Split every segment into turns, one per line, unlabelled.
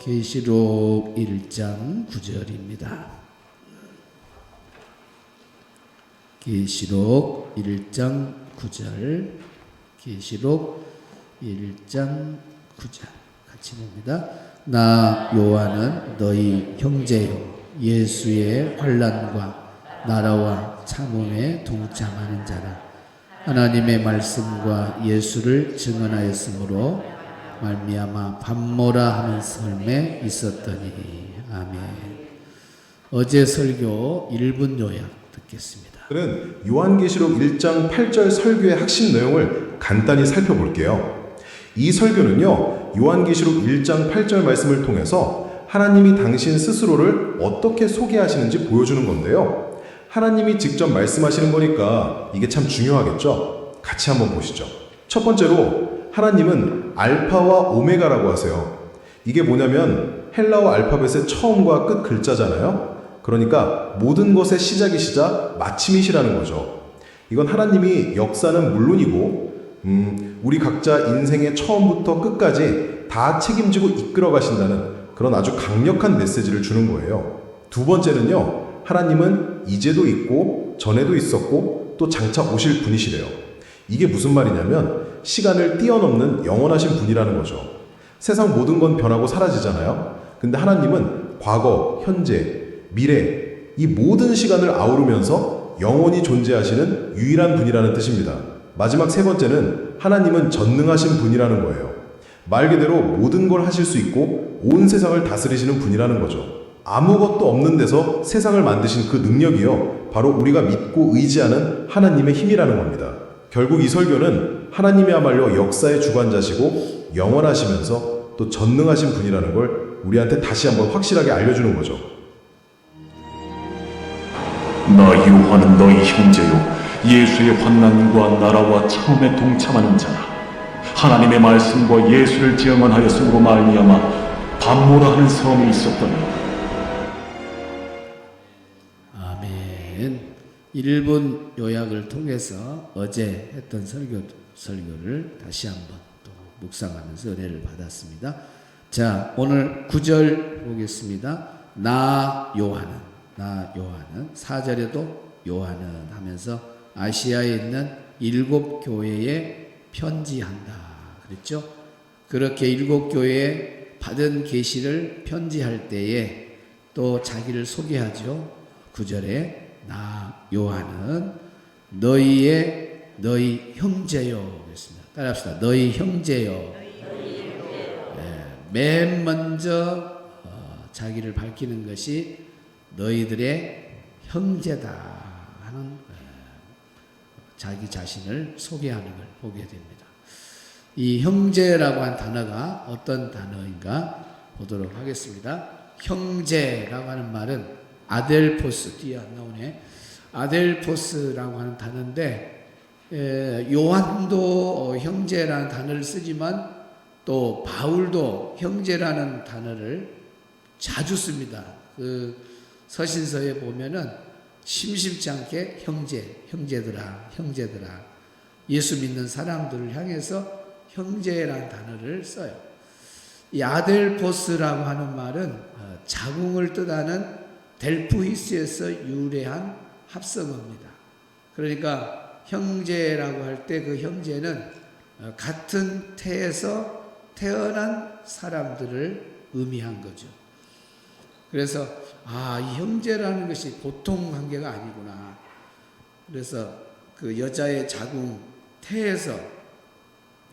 계시록 1장 9절입니다. 계시록 1장 9절, 계시록 1장 9절 같이 봅니다. 나 요한은 너희 형제요 예수의 환난과 나라와 참음에 동참하는 자라. 하나님의 말씀과 예수를 증언하였으므로 말미암아 밤모라 하는 삶에 있었더니. 아멘. 어제 설교 1분 요약 듣겠습니다.
그는 요한계시록 1장 8절 설교의 핵심 내용을 간단히 살펴볼게요. 이 설교는요, 요한계시록 1장 8절 말씀을 통해서 하나님이 당신 스스로를 어떻게 소개하시는지 보여주는 건데요. 하나님이 직접 말씀하시는 거니까 이게 참 중요하겠죠? 같이 한번 보시죠. 첫 번째로 하나님은 알파와 오메가라고 하세요. 이게 뭐냐면 헬라어 알파벳의 처음과 끝 글자잖아요. 그러니까 모든 것의 시작이시자 마침이시라는 거죠. 이건 하나님이 역사는 물론이고 우리 각자 인생의 처음부터 끝까지 다 책임지고 이끌어 가신다는 그런 아주 강력한 메시지를 주는 거예요. 두 번째는요, 하나님은 이제도 있고 전에도 있었고 또 장차 오실 분이시래요. 이게 무슨 말이냐면 시간을 뛰어넘는 영원하신 분이라는 거죠. 세상 모든 건 변하고 사라지잖아요. 근데 하나님은 과거, 현재, 미래 이 모든 시간을 아우르면서 영원히 존재하시는 유일한 분이라는 뜻입니다. 마지막 세 번째는 하나님은 전능하신 분이라는 거예요. 말 그대로 모든 걸 하실 수 있고 온 세상을 다스리시는 분이라는 거죠. 아무것도 없는 데서 세상을 만드신 그 능력이요, 바로 우리가 믿고 의지하는 하나님의 힘이라는 겁니다. 결국 이 설교는 하나님이야말로 역사의 주관자시고 영원하시면서 또 전능하신 분이라는 걸 우리한테 다시 한번 확실하게 알려주는 거죠.
나 요한은 너희 형제요 예수의 환난과 나라와 참음에 동참하는 자라. 하나님의 말씀과 예수를 증언하였으므로 말미암아 밤모라 하는 섬이 있었더니.
아멘. 1분 요약을 통해서 어제 했던 설교를 다시 한번 또 묵상하면서 은혜를 받았습니다. 자, 오늘 9절 보겠습니다. 나 요한은 4절에도 요한은 하면서 아시아에 있는 7교회에 편지한다 그랬죠. 그렇게 7교회에 받은 계시를 편지할 때에 또 자기를 소개하죠. 9절에 나 요한은 너희 형제요 그랬습니다. 따라합시다. 너희 형제요. 네, 맨 먼저 자기를 밝히는 것이 너희들의 형제다 하는 자기 자신을 소개하는 걸 보게 됩니다. 이 형제라고 한 단어가 어떤 단어인가 보도록 하겠습니다. 형제라고 하는 말은 아델포스, 뒤에 안 나오네. 아델포스라고 하는 단어인데 요한도 형제라는 단어를 쓰지만 또 바울도 형제라는 단어를 자주 씁니다. 그 서신서에 보면은 심심치 않게 형제들아 예수 믿는 사람들을 향해서 형제라는 단어를 써요. 이 아델포스라고 하는 말은 자궁을 뜻하는 델프히스에서 유래한 합성어입니다. 그러니까 형제라고 할 때 그 형제는 같은 태에서 태어난 사람들을 의미한 거죠. 그래서 이 형제라는 것이 보통 관계가 아니구나. 그래서 그 여자의 자궁 태에서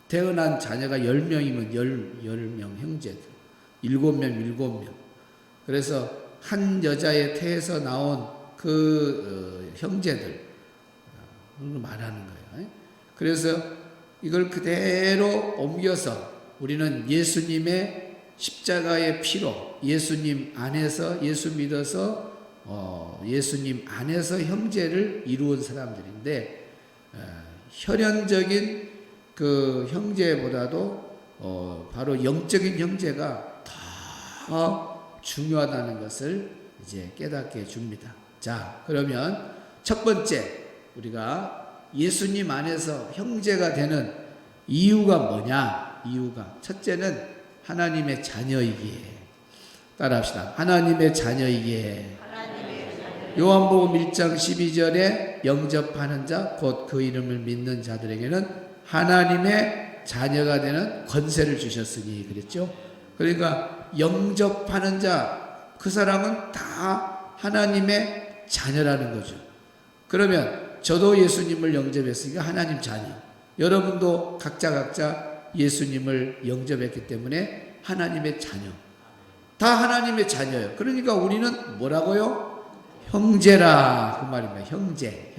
태어난 자녀가 10명이면 10명 형제들, 7명 7명. 그래서 한 여자의 태에서 나온 그 형제들 말하는 거예요. 그래서 이걸 그대로 옮겨서 우리는 예수님의 십자가의 피로 예수님 안에서 예수 믿어서 예수님 안에서 형제를 이루은 사람들인데 혈연적인 그 형제보다도 바로 영적인 형제가 더 중요하다는 것을 이제 깨닫게 해줍니다. 자, 그러면 첫 번째 우리가 예수님 안에서 형제가 되는 이유가 뭐냐? 이유가 첫째는 하나님의 자녀이기에 따라합시다. 하나님의 자녀이기에. 요한복음 1장 12절에 영접하는 자, 곧 그 이름을 믿는 자들에게는 하나님의 자녀가 되는 권세를 주셨으니 그랬죠. 그러니까 영접하는 자, 그 사람은 다 하나님의 자녀라는 거죠. 그러면 저도 예수님을 영접했으니까 하나님 자녀. 여러분도 각자 예수님을 영접했기 때문에 하나님의 자녀. 다 하나님의 자녀예요. 그러니까 우리는 뭐라고요? 형제라 그 말입니다. 형제.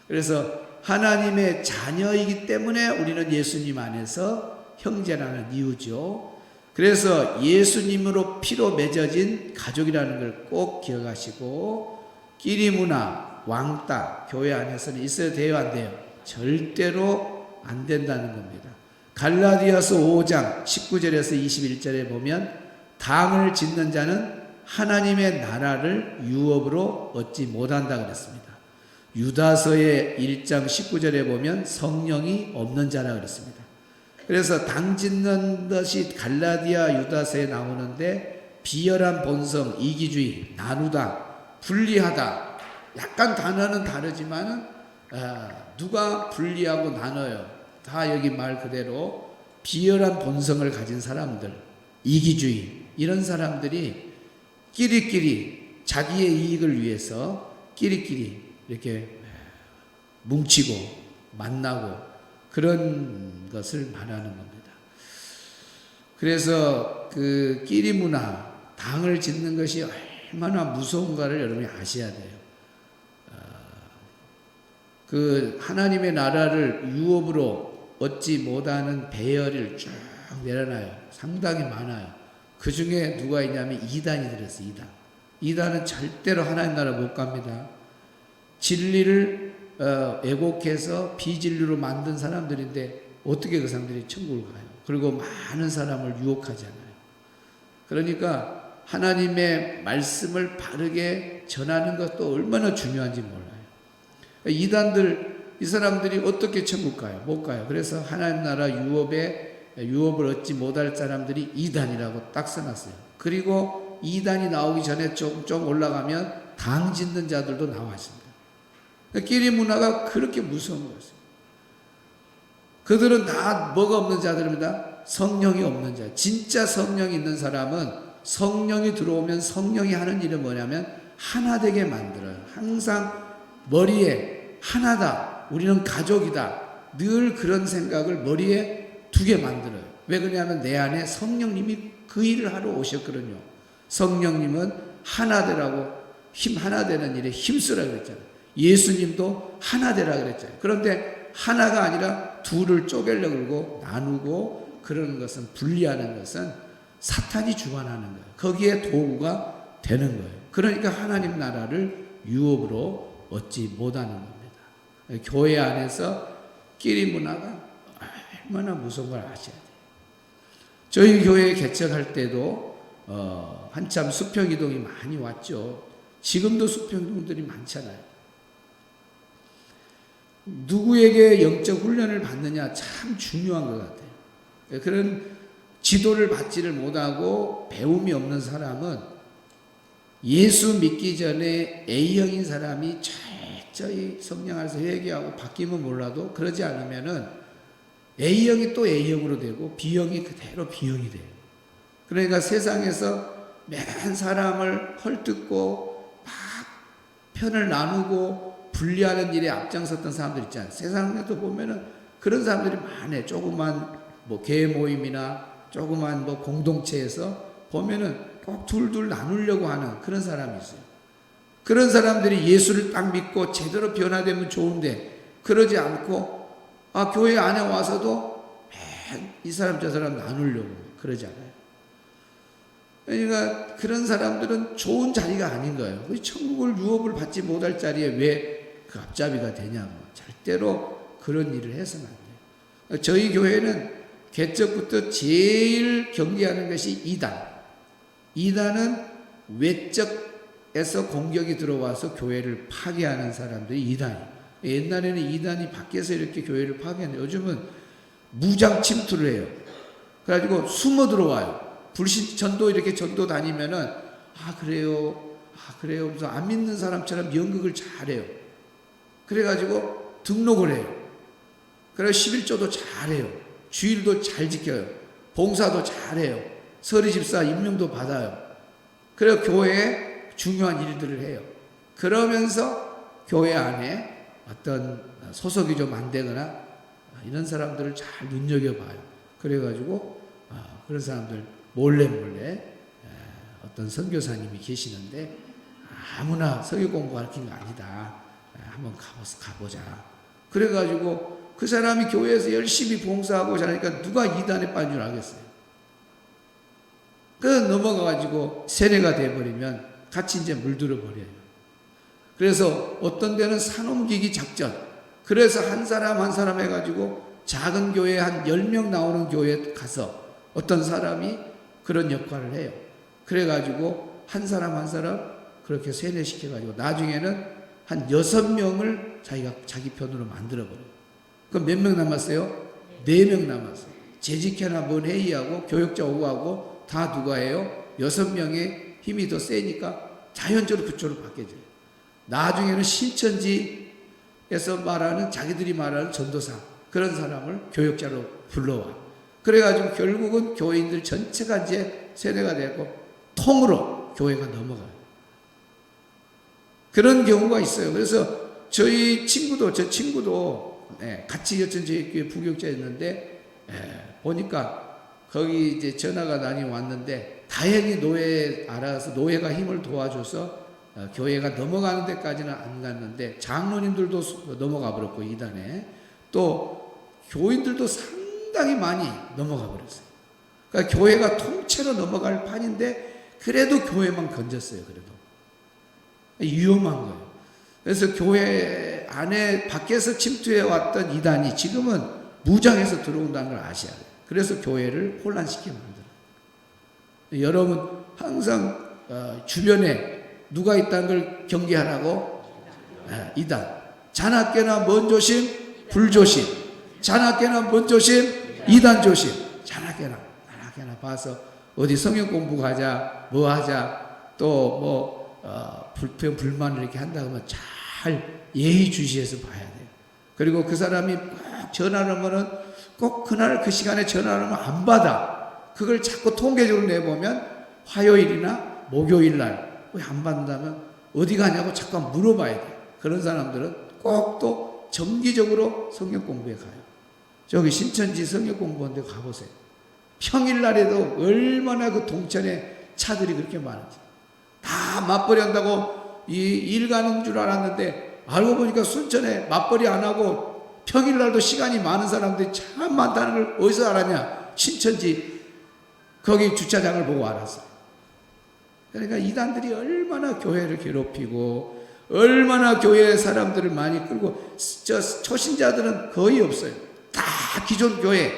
그래서 하나님의 자녀이기 때문에 우리는 예수님 안에서 형제라는 이유죠. 그래서 예수님으로 피로 맺어진 가족이라는 걸 꼭 기억하시고, 끼리 문화, 왕따, 교회 안에서는 있어야 돼요, 안 돼요? 절대로 안 된다는 겁니다. 갈라디아서 5장 19절에서 21절에 보면 당을 짓는 자는 하나님의 나라를 유업으로 얻지 못한다 그랬습니다. 유다서의 1장 19절에 보면 성령이 없는 자라 그랬습니다. 그래서 당 짓는 것이 갈라디아 유다서에 나오는데 비열한 본성, 이기주의, 나누다, 분리하다. 약간 단어는 다르지만은 누가 분리하고 나눠요? 다 여기 말 그대로 비열한 본성을 가진 사람들, 이기주의, 이런 사람들이 끼리끼리 자기의 이익을 위해서 끼리끼리 이렇게 뭉치고 만나고 그런 것을 말하는 겁니다. 그래서 그 끼리 문화, 당을 짓는 것이 얼마나 무서운가를 여러분이 아셔야 돼요. 그 하나님의 나라를 유업으로 얻지 못하는 배열을 쭉 내려놔요. 상당히 많아요. 그 중에 누가 있냐면 이단이 들었어요. 이단은 절대로 하나님 나라 못 갑니다. 진리를 왜곡해서 비진리로 만든 사람들인데 어떻게 그 사람들이 천국을 가요? 그리고 많은 사람을 유혹하잖아요. 그러니까 하나님의 말씀을 바르게 전하는 것도 얼마나 중요한지 몰라요. 이단들, 이 사람들이 어떻게 천국 가요? 못 가요. 그래서 하나님 나라 유업을 얻지 못할 사람들이 이단이라고 딱 써놨어요. 그리고 이단이 나오기 전에 좀 올라가면 당 짓는 자들도 나와 있습니다. 끼리 문화가 그렇게 무서운 거였어요. 그들은 다 뭐가 없는 자들입니다. 성령이 없는 자. 진짜 성령이 있는 사람은 성령이 들어오면 성령이 하는 일은 뭐냐면 하나 되게 만들어요. 항상 머리에 하나다. 우리는 가족이다. 늘 그런 생각을 머리에 두게 만들어요. 왜 그러냐면 내 안에 성령님이 그 일을 하러 오셨거든요. 성령님은 하나 되라고 하나 되는 일에 힘쓰라 그랬잖아요. 예수님도 하나 되라 그랬잖아요. 그런데 하나가 아니라 둘을 쪼개려고 그러고 나누고 그러는 것은, 분리하는 것은 사탄이 주관하는 거예요. 거기에 도구가 되는 거예요. 그러니까 하나님 나라를 유업으로 얻지 못하는 겁니다. 교회 안에서 끼리 문화가 얼마나 무서운 걸 아셔야 돼요. 저희 교회 개척할 때도 한참 수평이동이 많이 왔죠. 지금도 수평이동들이 많잖아요. 누구에게 영적 훈련을 받느냐 참 중요한 것 같아요. 그런 지도를 받지를 못하고 배움이 없는 사람은 예수 믿기 전에 A형인 사람이 철저히 성령 안에서 회개하고 바뀌면 몰라도, 그러지 않으면은 A형이 또 A형으로 되고 B형이 그대로 B형이 돼요. 그러니까 세상에서 맨 사람을 헐뜯고 막 편을 나누고 분리하는 일에 앞장섰던 사람들 있잖아요. 세상에도 보면은 그런 사람들이 많아요. 조그만 개 모임이나 조그만 공동체에서 보면은 꼭 둘둘 나누려고 하는 그런 사람이 있어요. 그런 사람들이 예수를 딱 믿고 제대로 변화되면 좋은데, 그러지 않고 교회 안에 와서도 이 사람 저 사람 나누려고 그러지 않아요. 그러니까 그런 사람들은 좋은 자리가 아닌 거예요. 천국을 유업을 받지 못할 자리에 왜 그 앞잡이가 되냐고. 절대로 그런 일을 해서는 안 돼요. 저희 교회는 개척부터 제일 경계하는 것이 이단. 이단은 외적에서 공격이 들어와서 교회를 파괴하는 사람들이 이단이에요. 옛날에는 이단이 밖에서 이렇게 교회를 파괴했는데 요즘은 무장 침투를 해요. 그래가지고 숨어 들어와요. 불신 전도 이렇게 전도 다니면은 그래요. 그래서 안 믿는 사람처럼 연극을 잘해요. 그래가지고 등록을 해요. 그래서 11조도 잘해요. 주일도 잘 지켜요. 봉사도 잘해요. 서리집사 임명도 받아요. 그래서 교회에 중요한 일들을 해요. 그러면서 교회 안에 어떤 소속이 좀 안 되거나 이런 사람들을 잘 눈여겨봐요. 그래가지고 그런 사람들 몰래 어떤 선교사님이 계시는데 아무나 설교 공부 가르치는 거 아니다. 한번 가보자. 그래가지고 그 사람이 교회에서 열심히 봉사하고 자니까 누가 이단에 빠진 줄 알겠어요. 그 넘어가가지고 세례가 돼버리면 같이 이제 물들어 버려요. 그래서 어떤 데는 산옮기기 작전. 그래서 한 사람 한 사람 해가지고 작은 교회 한 10명 나오는 교회에 가서 어떤 사람이 그런 역할을 해요. 그래가지고 한 사람 한 사람 그렇게 세뇌시켜가지고 나중에는 한 6명을 자기 편으로 만들어버려요. 그럼 몇 명 남았어요? 4명 남았어요. 재직회나 뭔 회의하고 교역자 오고하고 다 누가 해요? 6명의 힘이 더 세니까 자연적으로 그쪽으로 바뀌어져요. 나중에는 신천지에서 말하는 자기들이 말하는 전도사 그런 사람을 교역자로 불러와. 그래가지고 결국은 교인들 전체가 이제 세뇌가 되고 통으로 교회가 넘어가요. 그런 경우가 있어요. 그래서 저 친구도 같이 여천제교회 부교육자였는데 보니까 거기 이제 전화가 많이 왔는데 다행히 노예 알아서 노예가 힘을 도와줘서 교회가 넘어가는 데까지는 안 갔는데 장로님들도 넘어가 버렸고 이단에 또 교인들도 상당히 많이 넘어가 버렸어요. 그러니까 교회가 통째로 넘어갈 판인데 그래도 교회만 건졌어요. 그래도 위험한 거예요. 그래서 교회 안에 밖에서 침투해 왔던 이단이 지금은 무장해서 들어온다는 걸 아셔야 돼요. 그래서 교회를 혼란시켜 만들어요. 여러분 항상 주변에 누가 있다는 걸 경계하라고. 이단. 자나깨나 먼 조심, 불조심. 자나깨나 먼 조심, 이단 조심. 자나깨나 봐서 어디 성경 공부 가자, 뭐 하자, 또 불평 불만을 이렇게 한다 그러면 잘 예의주시해서 봐야 돼요. 그리고 그 사람이 꼭 전화를 하면은 꼭 그날 그 시간에 전화를 하면 안 받아. 그걸 자꾸 통계적으로 내보면 화요일이나 목요일 날 왜 안 받는다면 어디 가냐고 자꾸 물어봐야 돼요. 그런 사람들은 꼭 또 정기적으로 성경 공부에 가요. 저기 신천지 성경 공부하는 데 가보세요. 평일날에도 얼마나 그 동천에 차들이 그렇게 많은지. 다 맞벌이 한다고 일 가는 줄 알았는데 알고 보니까 순천에 맞벌이 안 하고 평일날도 시간이 많은 사람들이 참 많다는 걸 어디서 알았냐? 신천지 거기 주차장을 보고 알았어요. 그러니까 이단들이 얼마나 교회를 괴롭히고 얼마나 교회 사람들을 많이 끌고 초신자들은 거의 없어요. 다 기존 교회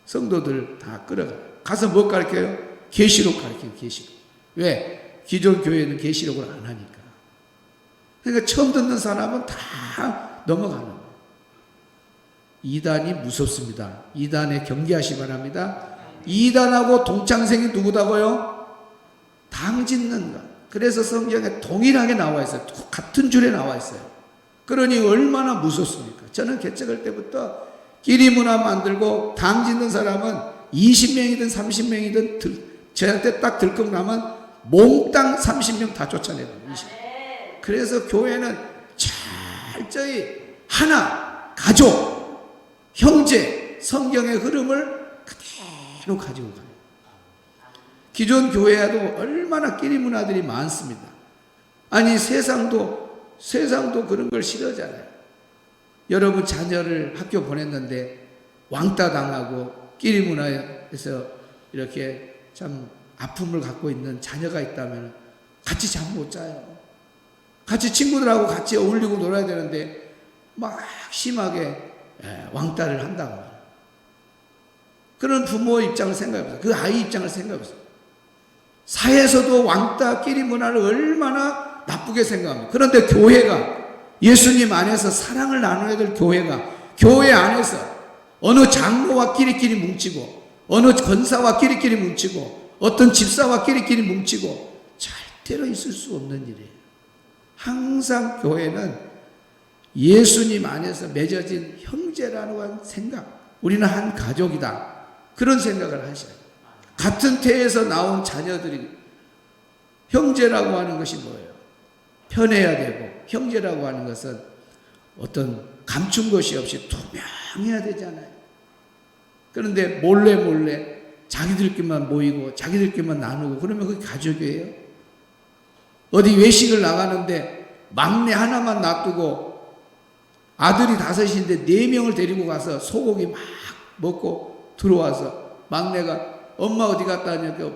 성도들 다 끌어가요. 가서 뭐 가르쳐요? 계시록 가르쳐요. 계시록. 왜? 기존 교회는 계시록을 안 하니까. 그러니까 처음 듣는 사람은 다 넘어가는 거예요. 이단이 무섭습니다. 이단에 경계하시 바랍니다. 이단하고 동창생이 누구다고요? 당 짓는 것. 그래서 성경에 동일하게 나와 있어요. 같은 줄에 나와 있어요. 그러니 얼마나 무섭습니까? 저는 개척할 때부터 끼리 문화 만들고 당 짓는 사람은 20명이든 30명이든 저한테 딱 들컥나면 몽땅 30명 다 쫓아내요. 20. 그래서 교회는 철저히 하나, 가족, 형제, 성경의 흐름을 그대로 가지고 가요. 기존 교회에도 얼마나 끼리 문화들이 많습니다. 아니 세상도 그런 걸 싫어하잖아요. 여러분 자녀를 학교 보냈는데 왕따 당하고 끼리 문화에서 이렇게 참 아픔을 갖고 있는 자녀가 있다면 같이 잠 못 자요. 같이 친구들하고 같이 어울리고 놀아야 되는데 막 심하게 왕따를 한다고. 그런 부모 입장을 생각해보세요. 그 아이 입장을 생각해보세요. 사회에서도 왕따 끼리 문화를 얼마나 나쁘게 생각합니다. 그런데 교회가 예수님 안에서 사랑을 나눠야 될 교회가 교회 안에서 어느 장로와 끼리끼리 뭉치고 어느 권사와 끼리끼리 뭉치고 어떤 집사와 끼리끼리 뭉치고 절대로 있을 수 없는 일이에요. 항상 교회는 예수님 안에서 맺어진 형제라는 생각, 우리는 한 가족이다, 그런 생각을 하셔요. 같은 태에서 나온 자녀들이, 형제라고 하는 것이 뭐예요? 편해야 되고, 형제라고 하는 것은 어떤 감춘 것이 없이 투명해야 되잖아요. 그런데 몰래 자기들끼리만 모이고 자기들끼리만 나누고 그러면 그게 가족이에요? 어디 외식을 나가는데 막내 하나만 놔두고 아들이 5인데 4명을 데리고 가서 소고기 막 먹고 들어와서 막내가 엄마 어디 갔다 왔냐니까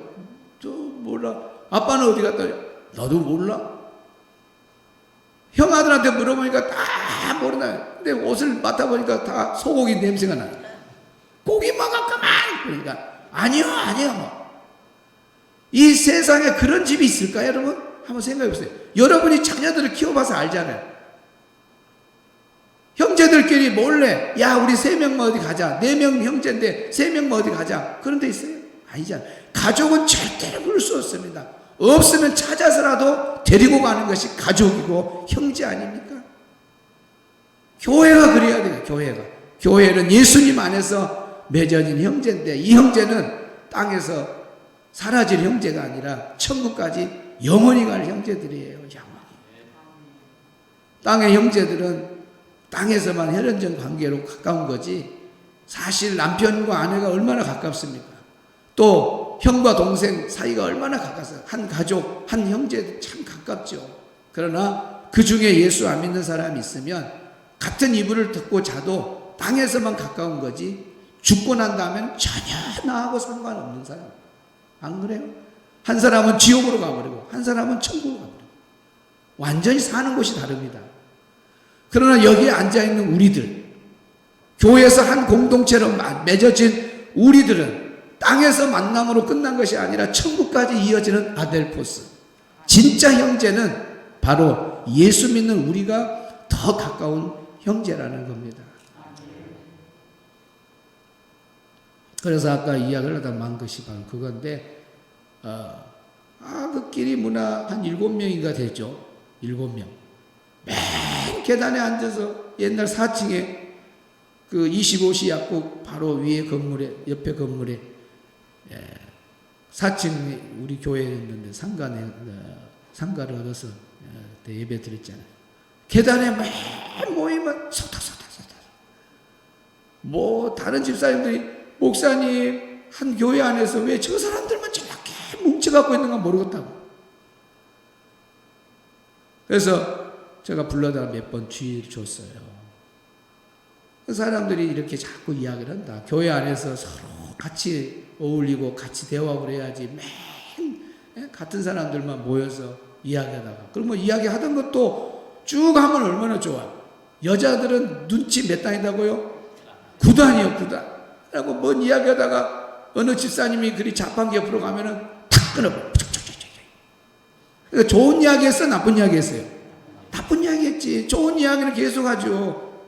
저 몰라. 아빠는 어디 갔다 왔냐? 나도 몰라. 형 아들한테 물어보니까 다 모르나요. 근데 옷을 맡아보니까 다 소고기 냄새가 나요. 고기 먹었구만. 그러니까 아니요 뭐. 이 세상에 그런 집이 있을까요, 여러분? 한번 생각해 보세요. 여러분이 자녀들을 키워봐서 알잖아요. 형제들끼리 몰래 야 우리 3명만 어디 가자. 4명 형제인데 3명만 어디 가자. 그런 데 있어요? 아니잖아요. 가족은 절대로 그럴 수 없습니다. 없으면 찾아서라도 데리고 가는 것이 가족이고 형제 아닙니까? 교회가 그래야 돼요. 교회는 예수님 안에서 맺어진 형제인데, 이 형제는 땅에서 사라질 형제가 아니라 천국까지 영원히 갈 형제들이에요. 영원히. 땅의 형제들은 땅에서만 혈연적 관계로 가까운 거지, 사실 남편과 아내가 얼마나 가깝습니까? 또 형과 동생 사이가 얼마나 가까워요. 한 가족, 한 형제 참 가깝죠. 그러나 그 중에 예수 안 믿는 사람이 있으면 같은 이불을 덮고 자도 땅에서만 가까운 거지, 죽고 난 다음엔 전혀 나하고 상관없는 사람. 안 그래요? 한 사람은 지옥으로 가버리고 한 사람은 천국으로 가버리고 완전히 사는 곳이 다릅니다. 그러나 여기에 앉아있는 우리들, 교회에서 한 공동체로 맺어진 우리들은 땅에서 만남으로 끝난 것이 아니라 천국까지 이어지는 아델포스. 진짜 형제는 바로 예수 믿는 우리가 더 가까운 형제라는 겁니다. 그래서 아까 이야기를 하다 만 것이 바로 그건데, 그 길이 문화 한 7명인가 되죠. 7명. 맨 계단에 앉아서 옛날 4층에 그 25시 약국 바로 위에 건물에, 옆에 건물에 4층에 우리 교회에 있는데 상가를 얻어서 예배 드렸잖아요. 계단에 맨 모이면 소탁소탁. 뭐 다른 집사님들이 목사님 한 교회 안에서 왜 저 사람들만 저렇게 뭉쳐갖고 있는가 모르겠다고. 그래서 제가 불러다가 몇 번 주의를 줬어요. 그 사람들이 이렇게 자꾸 이야기를 한다. 교회 안에서 서로 같이 어울리고 같이 대화를 해야지 맨 같은 사람들만 모여서 이야기하다가, 그러면 이야기하던 것도 쭉 하면 얼마나 좋아. 여자들은 눈치 몇 단이다고요? 9단이요 9단. 라고 뭔 이야기하다가 어느 집사님이 그리 자판기 옆으로 가면은 탁 끊어버려. 그러니까 좋은 이야기 했어, 나쁜 이야기 했어요? 나쁜 이야기 했지. 좋은 이야기는 계속 하죠.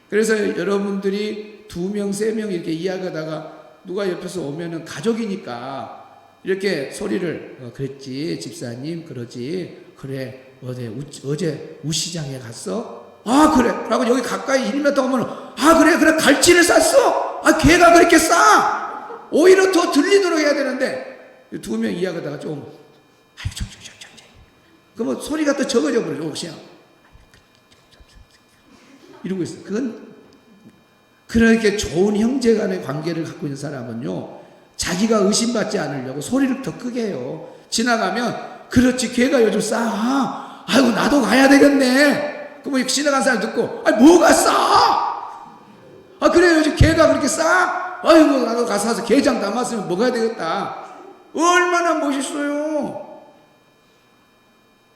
그래서 여러분들이 2명, 3명 이렇게 이야기하다가 누가 옆에서 오면은 가족이니까 이렇게 소리를 그랬지 집사님, 그러지, 그래 어제 우시장에 갔어? 아 그래. 라고 여기 가까이 1m 오면 아 그래 갈치를 쌌어. 아 걔가 그렇게 싸. 오히려 더 들리도록 해야 되는데 2명 이야기하다가 좀 아이고 좀 그러면 소리가 또 적어져 버려요. 그냥 이러고 있어. 그건 그렇게 좋은 형제간의 관계를 갖고 있는 사람은요, 자기가 의심받지 않으려고 소리를 더 크게 해요. 지나가면 그렇지 걔가 요즘 싸. 아이고 나도 가야 되겠네. 그러면 지나간 사람 듣고 아 뭐가 싸? 아 그래 요즘 걔가 그렇게 싸? 아이고 나도 가서 사서 게장 담았으면 먹어야 되겠다. 얼마나 멋있어요.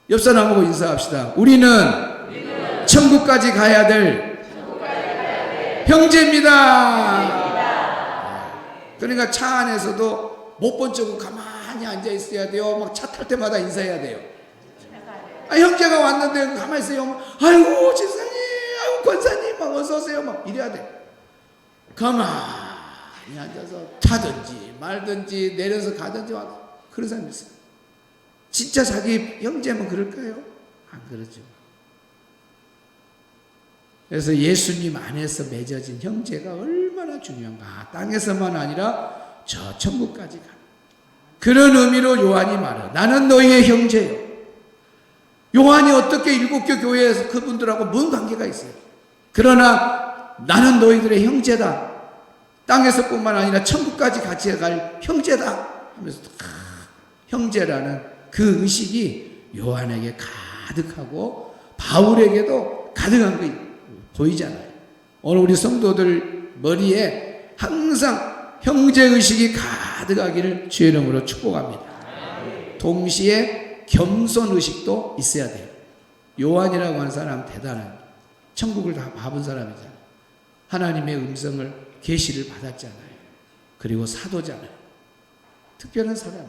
옆 사람하고 인사합시다. 우리는 천국까지 가야 될 형제입니다. 그러니까 차 안에서도 못 본 척은 가만히 앉아 있어야 돼요. 막 차 탈 때마다 인사해야 돼요. 아, 형제가 왔는데 가만히 있어요. 아이고 집사님, 아이고 권사님, 막 어서 오세요. 막 이래야 돼. 가만히 가만히 앉아서 타든지 말든지 내려서 가든지 그런 사람이 있어요. 진짜 자기 형제면 그럴까요? 안 그러죠. 그래서 예수님 안에서 맺어진 형제가 얼마나 중요한가. 땅에서만 아니라 저 천국까지 가는 그런 의미로 요한이 말해요. 나는 너희의 형제요. 요한이 어떻게 7개 교회에서 그분들하고 뭔 관계가 있어요? 그러나 나는 너희들의 형제다. 땅에서뿐만 아니라 천국까지 같이 갈 형제다 하면서 형제라는 그 의식이 요한에게 가득하고 바울에게도 가득한 거 보이잖아요. 오늘 우리 성도들 머리에 항상 형제의식이 가득하기를 주의 이름으로 축복합니다. 동시에 겸손의식도 있어야 돼요. 요한이라고 하는 사람 대단한 천국을 다 봐본 사람이잖아요. 하나님의 음성을 계시를 받았잖아요. 그리고 사도잖아요. 특별한 사람.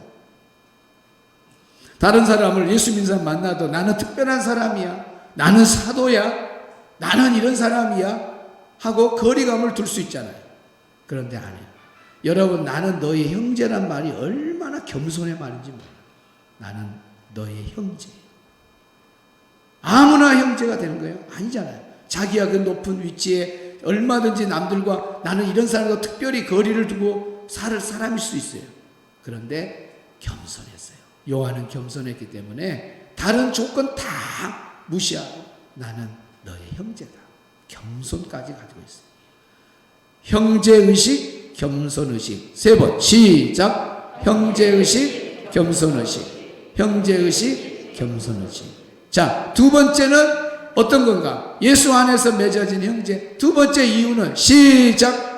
다른 사람을 예수 믿는 사람 만나도 나는 특별한 사람이야. 나는 사도야. 나는 이런 사람이야. 하고 거리감을 둘 수 있잖아요. 그런데 아니에요. 여러분, 나는 너희 형제란 말이 얼마나 겸손의 말인지 몰라요. 나는 너의 형제. 아무나 형제가 되는 거예요? 아니잖아요. 자기가 그 높은 위치에 얼마든지 남들과 나는 이런 사람과 특별히 거리를 두고 살 사람일 수 있어요. 그런데 겸손했어요. 요한은 겸손했기 때문에 다른 조건 다 무시하고 나는 너의 형제다. 겸손까지 가지고 있어요. 형제의식, 겸손의식. 3번 시작. 형제의식, 겸손의식. 형제의식, 겸손의식. 자, 두 번째는 어떤 건가? 예수 안에서 맺어진 형제. 두 번째 이유는 시작.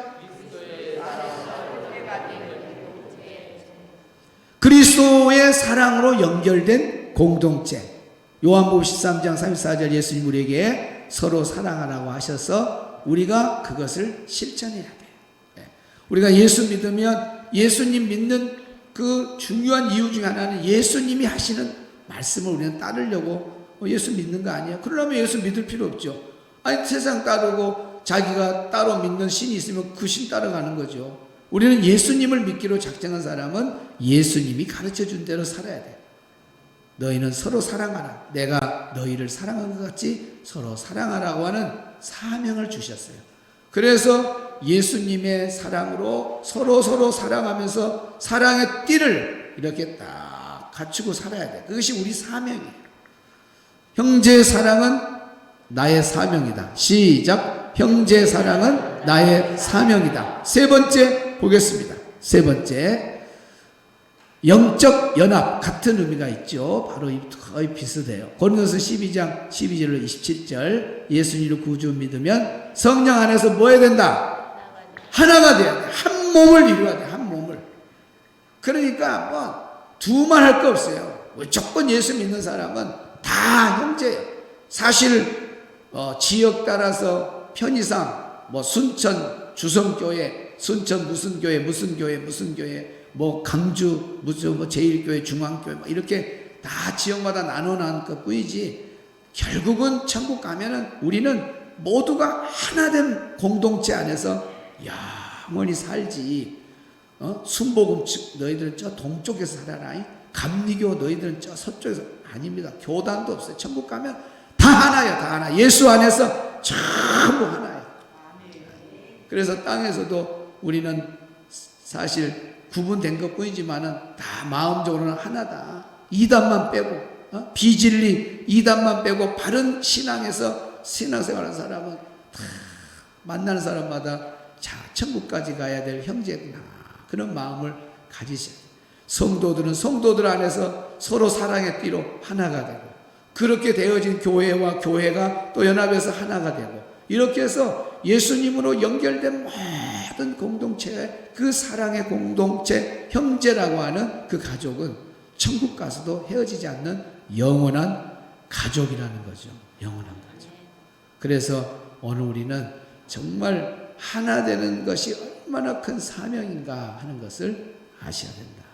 그리스도의 사랑으로 연결된 공동체. 요한복음 13장 34절 예수님 우리에게 서로 사랑하라고 하셔서 우리가 그것을 실천해야 돼요. 우리가 예수 믿으면 예수님 믿는 그 중요한 이유 중에 하나는 예수님이 하시는 말씀을 우리는 따르려고 예수 믿는 거 아니에요? 그러려면 예수 믿을 필요 없죠. 아니 세상 따르고 자기가 따로 믿는 신이 있으면 그 신 따라가는 거죠. 우리는 예수님을 믿기로 작정한 사람은 예수님이 가르쳐준 대로 살아야 돼. 너희는 서로 사랑하라. 내가 너희를 사랑한 것 같이 서로 사랑하라고 하는 사명을 주셨어요. 그래서 예수님의 사랑으로 서로 사랑하면서 사랑의 띠를 이렇게 딱 갖추고 살아야 돼. 그것이 우리 사명이에요. 형제의 사랑은 나의 사명이다. 시작. 형제의 사랑은 나의 사명이다. 세 번째 보겠습니다. 세 번째, 영적 연합 같은 의미가 있죠. 바로 거의 비슷해요. 고린도서 12장 12절로 27절 예수님을 구주 믿으면 성령 안에서 뭐 해야 된다? 하나가 돼야 돼. 한 몸을 이루어야 돼. 한 몸을. 그러니까 뭐 두말할 거 없어요. 무조건 예수 믿는 사람은 다 형제예요. 사실 지역 따라서 편의상 뭐 순천 주성교회, 순천 무슨 교회, 뭐 강주 무슨 뭐 제일교회, 중앙교회 뭐 이렇게 다 지역마다 나눠놓은 것 뿐이지 결국은 천국 가면은 우리는 모두가 하나된 공동체 안에서 영원히 살지. 순복음 너희들은 저 동쪽에서 살아라. 감리교 너희들은 저 서쪽에서 아닙니다. 교단도 없어요. 천국 가면 다 하나예요. 다 하나. 예수 안에서 전부 하나예요. 그래서 땅에서도 우리는 사실 구분된 것 뿐이지만은 다 마음적으로는 하나다. 이단만 빼고 비진리 이단만 빼고 바른 신앙에서 신앙생활하는 사람은 다 만나는 사람마다 자 천국까지 가야 될 형제구나. 그런 마음을 가지셔야 돼요. 성도들은 성도들 안에서 서로 사랑의 띠로 하나가 되고 그렇게 되어진 교회와 교회가 또 연합해서 하나가 되고 이렇게 해서 예수님으로 연결된 모든 공동체의 그 사랑의 공동체 형제라고 하는 그 가족은 천국 가서도 헤어지지 않는 영원한 가족이라는 거죠. 영원한 가족. 그래서 오늘 우리는 정말 하나 되는 것이 얼마나 큰 사명인가 하는 것을 아셔야 된다.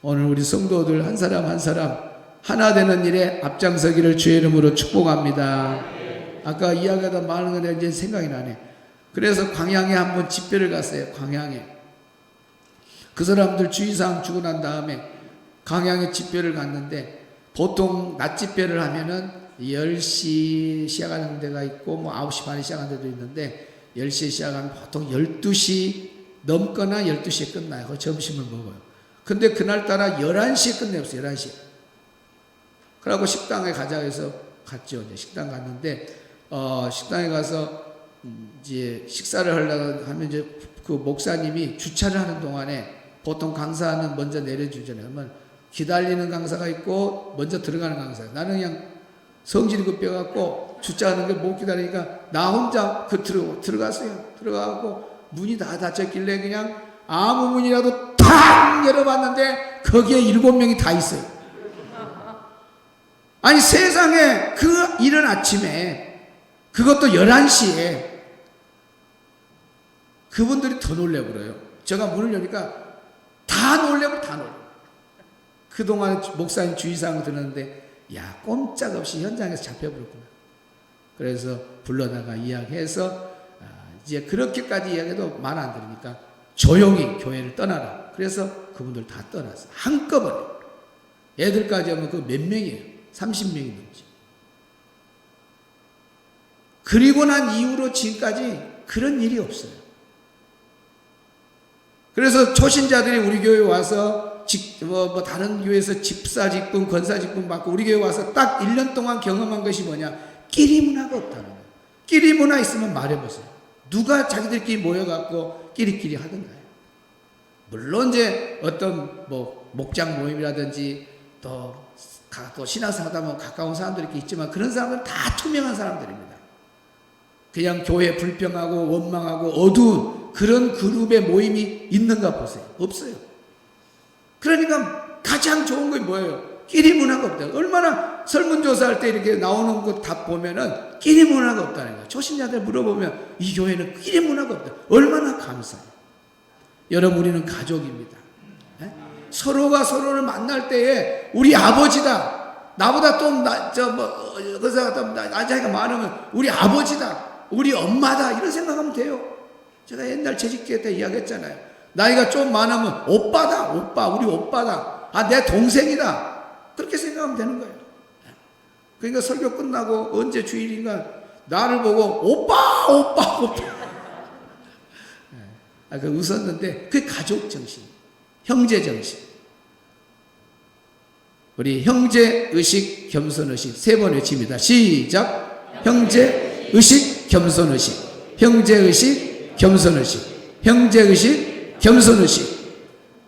오늘 우리 성도들 한 사람 한 사람 하나 되는 일에 앞장서기를 주의 이름으로 축복합니다. 아까 이야기하다 많은 건데 이제 생각이 나네. 그래서 광양에 한번 집회를 갔어요. 광양에. 그 사람들 주의사항 주고 난 다음에 광양에 집회를 갔는데, 보통 낮 집회를 하면은 10시 시작하는 데가 있고 뭐 9시 반에 시작하는 데도 있는데, 10시에 시작하면 보통 12시 넘거나 12시에 끝나요. 그 점심을 먹어요. 근데 그날따라 11시에 끝내었어요. 11시에. 그러고 식당에 가자 해서 갔죠. 이제 식당 갔는데, 식당에 가서 이제 식사를 하려고 하면 이제 그 목사님이 주차를 하는 동안에, 보통 강사는 먼저 내려주잖아요. 그러면 기다리는 강사가 있고 먼저 들어가는 강사. 나는 그냥 성질이 급해갖고 주차하는 게 못 기다리니까 나 혼자 들어갔어요. 들어가고 문이 다 닫혔길래 그냥 아무 문이라도 탁 열어봤는데 거기에 7명이 다 있어요. 아니 세상에 그 이른 아침에, 그것도 11시에 그분들이 더 놀래버려요. 제가 문을 여니까 다 놀래고 다 놀래. 그동안 목사님 주의사항을 들었는데, 야, 꼼짝없이 현장에서 잡혀버렸구나. 그래서 불러다가 이야기해서, 이제 그렇게까지 이야기해도 말 안 들으니까 조용히 교회를 떠나라. 그래서 그분들 다 떠났어. 한꺼번에. 애들까지 하면 그 몇 명이에요? 30명이 넘지. 그리고 난 이후로 지금까지 그런 일이 없어요. 그래서 초신자들이 우리 교회에 와서 다른 교회에서 집사 직분, 권사 직분 받고 우리 교회 와서 딱 1년 동안 경험한 것이 뭐냐? 끼리 문화가 없다는 거예요. 끼리 문화 있으면 말해보세요. 누가 자기들끼리 모여갖고 끼리끼리 하던가요? 물론 이제 어떤 목장 모임이라든지 또 신앙생활 하다 보면 가까운 사람들이 이렇게 있지만, 그런 사람들은 다 투명한 사람들입니다. 그냥 교회 불평하고 원망하고 어두운 그런 그룹의 모임이 있는가 보세요. 없어요. 그러니까 가장 좋은 게 뭐예요? 끼리 문화가 없다. 얼마나 설문조사할 때 이렇게 나오는 것 답 보면은 끼리 문화가 없다는 거예요. 초신자들 물어보면 이 교회는 끼리 문화가 없다. 얼마나 감사해요. 여러분, 우리는 가족입니다. 네? 서로가 서로를 만날 때에 우리 아버지다. 나보다 좀 나이가 많으면 우리 아버지다. 우리 엄마다. 이런 생각하면 돼요. 제가 옛날 재직회 때 이야기했잖아요. 나이가 좀 많으면 오빠다. 오빠. 우리 오빠다. 내 동생이다. 그렇게 생각하면 되는 거예요. 그러니까 설교 끝나고 언제 주일인가 나를 보고 오빠. 그 웃었는데 그게 가족 정신, 형제 정신. 우리 형제 의식, 겸손 의식 3번 외칩니다. 시작. 형제 의식, 겸손 의식. 형제 의식, 겸손 의식. 형제 의식, 겸손 의식.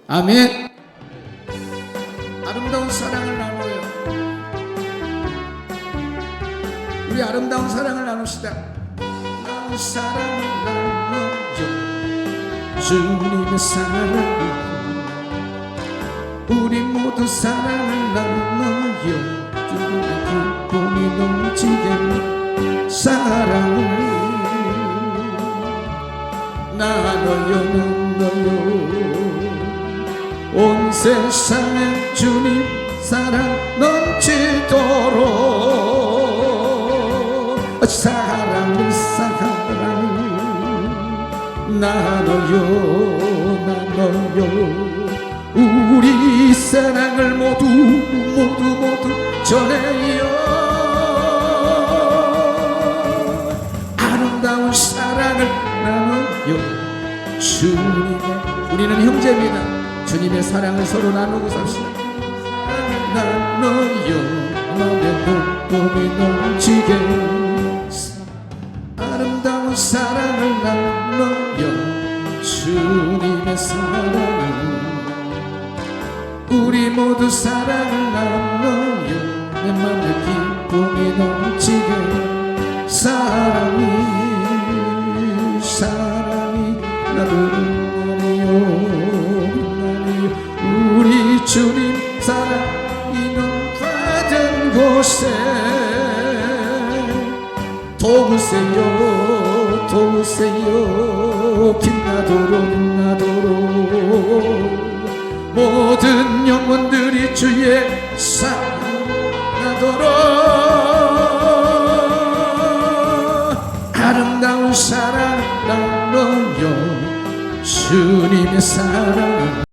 아멘. 아름다운 사랑을 나눠요. 우리 아름다운 사랑을 나눕시다. 아름다운 사랑을 나눠요. 주님의 사랑을, 우리 모두 사랑을 나눠요. 주님의 기쁨이 넘치게 사랑을 나눠요. 온 세상에 주님 사랑 넘치도록 사랑을 나눠요. 우리 사랑을 모두 전해요. 아름다운 사랑을 나눠요. 우리는 형제입니다. 주님의 사랑을 서로 나누고 삽시다. 나눠요. 맘에 눈물이 넘치게 아름다운 사랑을 나눠요. 주님의 사랑을, 우리 모두 사랑을 나눠요. 내 맘에 기쁨이 넘치게 사랑이 나누요. 우리 주님 사랑이 넘받은 곳에 도우세요. 빛나도록 모든 영혼들이 주의 사랑 나도록 아름다운 사랑 주님의 사랑은